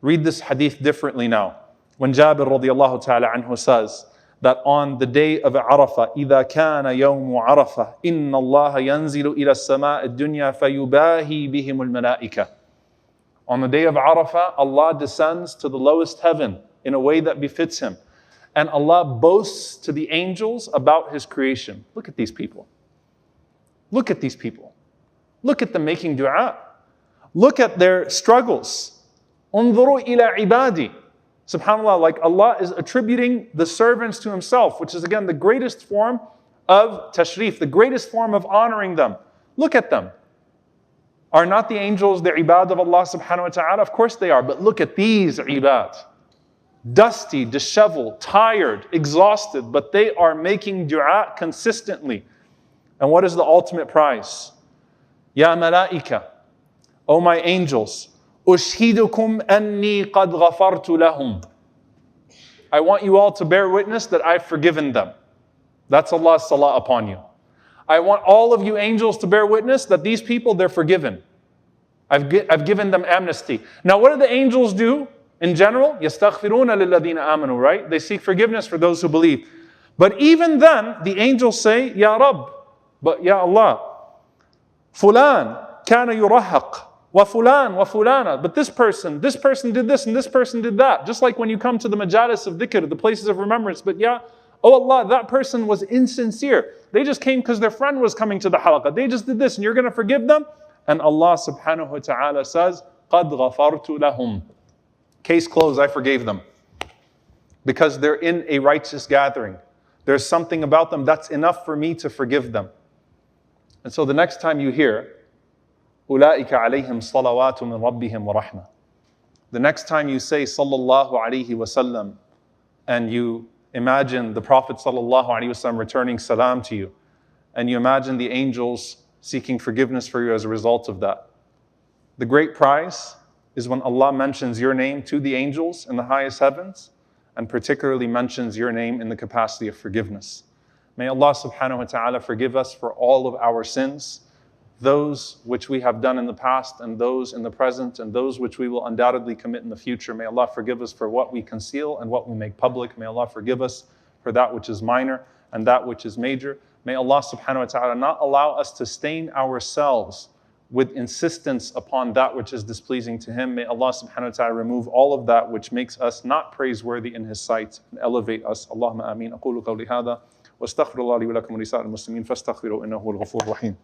Read this hadith differently now. When Jabir radiallahu ta'ala anhu says that on the day of Arafah, إِذَا كَانَ يَوْمُ عَرَفَةٍ إِنَّ اللَّهَ يَنزِلُ إِلَى السَّمَاءِ الدُّنْيَا فَيُبَاهِي بِهِمُ الْمَلَائِكَةِ. On the day of Arafah, Allah descends to the lowest heaven in a way that befits Him. And Allah boasts to the angels about His creation. Look at these people. Look at these people. Look at them making dua. Look at their struggles. انظروا إلى عبادي. SubhanAllah, like Allah is attributing the servants to Himself, which is again the greatest form of tashrif, the greatest form of honoring them. Look at them. Are not the angels the ibad of Allah subhanahu wa ta'ala? Of course they are, but look at these ibad. Dusty, disheveled, tired, exhausted, but they are making dua consistently. And what is the ultimate prize? Ya malaika, O my angels, أشهدكم أني قد غفرت لهم. I want you all to bear witness that I've forgiven them. That's Allah's salah upon you. I want all of you angels to bear witness that these people, they're forgiven. I've given them amnesty. Now what do the angels do in general? يَسْتَغْفِرُونَ لِلَّذِينَ آمَنُوا, right? They seek forgiveness for those who believe. But even then, the angels say, Ya Rabb, but Ya Allah, Fulan kana yurahaq. Wa fulana. But this person did this and this person did that. Just like when you come to the majalis of dhikr, the places of remembrance. But yeah, oh Allah, that person was insincere. They just came because their friend was coming to the halaqah. They just did this and you're going to forgive them? And Allah subhanahu wa ta'ala says, قَدْ غَفَرْتُ لَهُمْ. Case closed, I forgave them. Because they're in a righteous gathering. There's something about them that's enough for me to forgive them. And so the next time you hear, أُولَٰئِكَ عَلَيْهِمْ صَلَوَاتٌ مِّن رَبِّهِمْ وَرَحْمَةٌ. The next time you say sallallahu alayhi wasallam and you imagine the Prophet sallallahu alayhi wasallam returning salam to you and you imagine the angels seeking forgiveness for you as a result of that. The great prize is when Allah mentions your name to the angels in the highest heavens and particularly mentions your name in the capacity of forgiveness. May Allah subhanahu wa ta'ala forgive us for all of our sins, those which we have done in the past and those in the present and those which we will undoubtedly commit in the future. May Allah forgive us for what we conceal and what we make public. May Allah forgive us for that which is minor and that which is major. May Allah subhanahu wa ta'ala not allow us to stain ourselves with insistence upon that which is displeasing to Him. May Allah subhanahu wa ta'ala remove all of that which makes us not praiseworthy in His sight and elevate us. Allahumma ameen. أقول قولي هذا واستغفر الله لي ولكم ولسائر المسلمين فاستغفروا إنه هو الغفور الرحيم.